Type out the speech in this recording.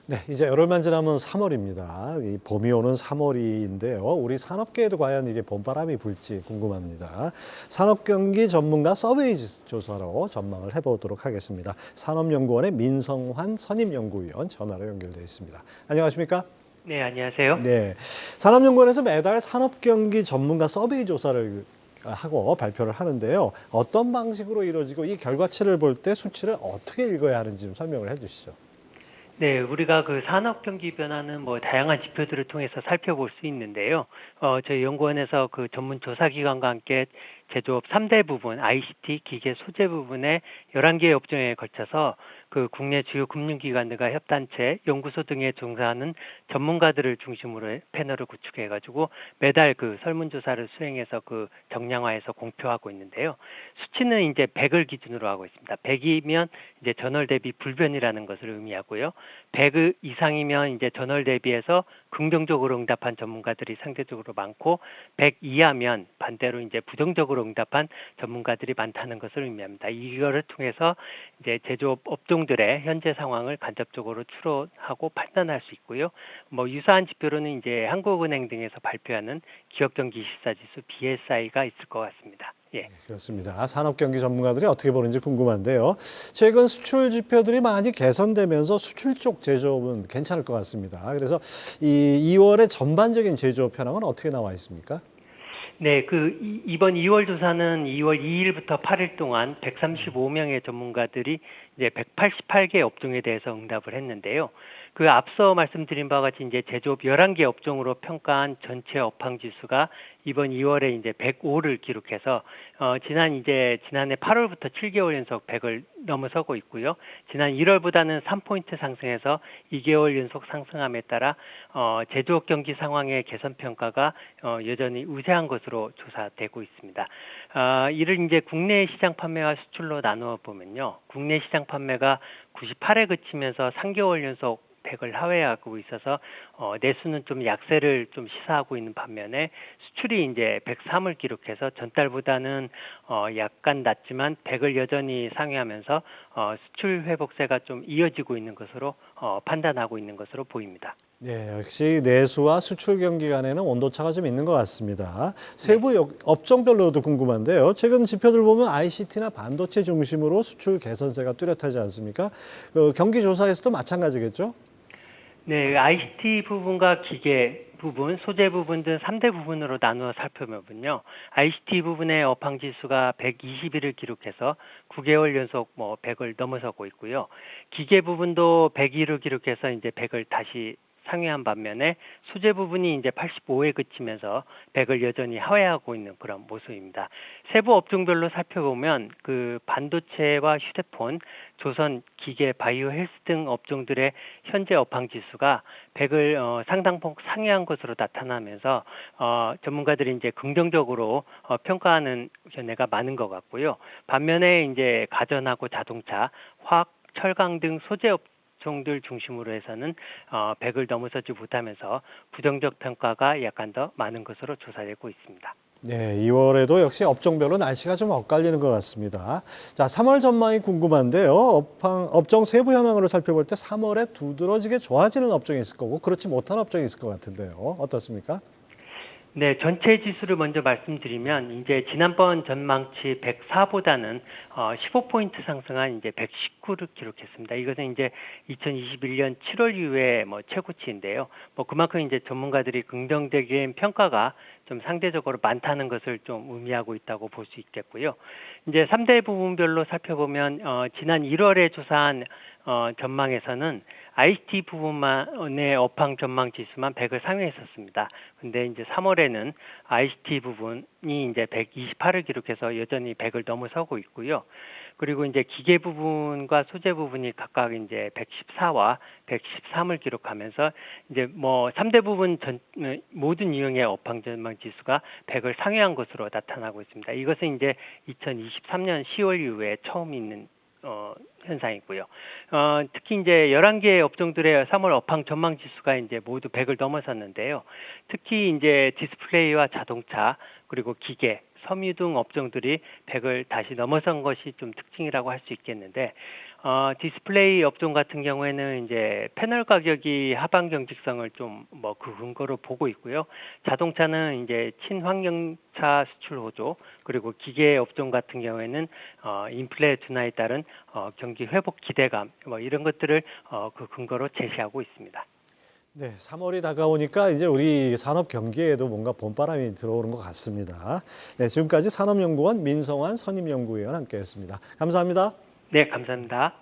네, 이제 열흘만 지나면 3월입니다. 이 봄이 오는 3월인데요. 우리 산업계에도 과연 이제 봄바람이 불지 궁금합니다. 산업경기 전문가 서베이 조사로 전망을 해보도록 하겠습니다. 산업연구원의 민성환 선임연구위원 전화로 연결되어 있습니다. 안녕하십니까? 네, 안녕하세요. 네, 산업연구원에서 매달 산업경기 전문가 서베이 조사를 하고 발표를 하는데요. 어떤 방식으로 이루어지고 이 결과치를 볼 때 수치를 어떻게 읽어야 하는지 좀 설명을 해주시죠. 네, 우리가 그 산업 경기 변화는 뭐 다양한 지표들을 통해서 살펴볼 수 있는데요. 저희 연구원에서 그 전문 조사 기관과 함께 제조업 3대 부분, ICT, 기계, 소재 부분의 11개의 업종에 걸쳐서 그 국내 주요 금융기관들과 협단체, 연구소 등에 종사하는 전문가들을 중심으로 패널을 구축해가지고 매달 그 설문조사를 수행해서 그 정량화해서 공표하고 있는데요. 수치는 이제 100을 기준으로 하고 있습니다. 100이면 이제 전월 대비 불변이라는 것을 의미하고요. 100 이상이면 이제 전월 대비해서 긍정적으로 응답한 전문가들이 상대적으로 많고 100 이하면 반대로 이제 부정적으로 응답한 전문가들이 많다는 것을 의미합니다. 이거를 통해서 이제 제조업 업종들의 현재 상황을 간접적으로 추론하고 판단할 수 있고요. 뭐 유사한 지표로는 이제 한국은행 등에서 발표하는 기업경기실사지수 BSI가 있을 것 같습니다. 예. 그렇습니다. 산업경기 전문가들이 어떻게 보는지 궁금한데요. 최근 수출 지표들이 많이 개선되면서 수출 쪽 제조업은 괜찮을 것 같습니다. 그래서 이 2월의 전반적인 제조업 현황은 어떻게 나와 있습니까? 네, 이번 2월 조사는 2월 2일부터 8일 동안 135명의 전문가들이 이제 188개 업종에 대해서 응답을 했는데요. 그 앞서 말씀드린 바와 같이 이제 제조업 11개 업종으로 평가한 전체 업황 지수가 이번 2월에 이제 105를 기록해서 지난해 8월부터 7개월 연속 100을 넘어서고 있고요. 지난 1월보다는 3포인트 상승해서 2개월 연속 상승함에 따라 제조업 경기 상황의 개선 평가가 여전히 우세한 것으로 조사되고 있습니다. 이를 이제 국내 시장 판매와 수출로 나누어 보면요. 국내 시장 판매가 98에 그치면서 3개월 연속 100을 하회하고 있어서 내수는 좀 약세를 좀 시사하고 있는 반면에 수출이 이제 103을 기록해서 전달보다는 약간 낮지만 100을 여전히 상회하면서 수출 회복세가 좀 이어지고 있는 것으로 판단하고 있는 것으로 보입니다. 네, 역시 내수와 수출 경기 간에는 온도차가 좀 있는 것 같습니다. 네. 세부 업종별로도 궁금한데요. 최근 지표들 보면 ICT나 반도체 중심으로 수출 개선세가 뚜렷하지 않습니까? 경기 조사에서도 마찬가지겠죠? 네, ICT 부분과 기계 부분, 소재 부분 등 3대 부분으로 나누어 살펴보면요. ICT 부분의 업황 지수가 121을 기록해서 9개월 연속 100을 넘어서고 있고요. 기계 부분도 102를 기록해서 이제 100을 다시 상회한 반면에 소재 부분이 이제 85에 그치면서 100을 여전히 하회하고 있는 그런 모습입니다. 세부 업종별로 살펴보면 그 반도체와 휴대폰, 조선, 기계, 바이오 헬스 등 업종들의 현재 업황 지수가 100을 상당폭 상회한 것으로 나타나면서 전문가들이 이제 긍정적으로 평가하는 견해가 많은 것 같고요. 반면에 이제 가전하고 자동차, 화학, 철강 등 소재 업종들 중심으로 해서는 100을 넘어서지 못하면서 부정적 평가가 약간 더 많은 것으로 조사되고 있습니다. 네, 2월에도 역시 업종별로 날씨가 좀 엇갈리는 것 같습니다. 자, 3월 전망이 궁금한데요. 업종 세부 현황으로 살펴볼 때 3월에 두드러지게 좋아지는 업종이 있을 거고 그렇지 못한 업종이 있을 것 같은데요. 어떻습니까? 네, 전체 지수를 먼저 말씀드리면 이제 지난번 전망치 104보다는 15포인트 상승한 이제 119를 기록했습니다. 이것은 이제 2021년 7월 이후에 최고치인데요. 그만큼 이제 전문가들이 긍정적인 평가가 좀 상대적으로 많다는 것을 좀 의미하고 있다고 볼 수 있겠고요. 이제 3대 부분별로 살펴보면 지난 1월에 조사한 전망에서는 ICT 부분만의 업황 전망 지수만 100을 상회했었습니다. 근데 이제 3월에는 ICT 부분이 이제 128을 기록해서 여전히 100을 넘어서고 있고요. 그리고 이제 기계 부분과 소재 부분이 각각 이제 114와 113을 기록하면서 이제 3대 부분 모든 유형의 업황 전망 지수가 100을 상회한 것으로 나타나고 있습니다. 이것은 이제 2023년 10월 이후에 처음 있는 현상이고요. 특히 이제 11개의 업종들의 3월 업황 전망 지수가 이제 모두 100을 넘어섰는데요. 특히 이제 디스플레이와 자동차 그리고 기계, 섬유 등 업종들이 100을 다시 넘어선 것이 좀 특징이라고 할 수 있겠는데 디스플레이 업종 같은 경우에는 이제 패널 가격이 하반 경직성을 좀 뭐 그 근거로 보고 있고요. 자동차는 이제 친환경차 수출 호조, 그리고 기계 업종 같은 경우에는 인플레 둔화에 따른 경기 회복 기대감, 뭐 이런 것들을 그 근거로 제시하고 있습니다. 네, 3월이 다가오니까 이제 우리 산업 경기에도 뭔가 봄바람이 들어오는 것 같습니다. 네, 지금까지 산업연구원 민성환 선임연구위원 함께했습니다. 감사합니다. 네, 감사합니다.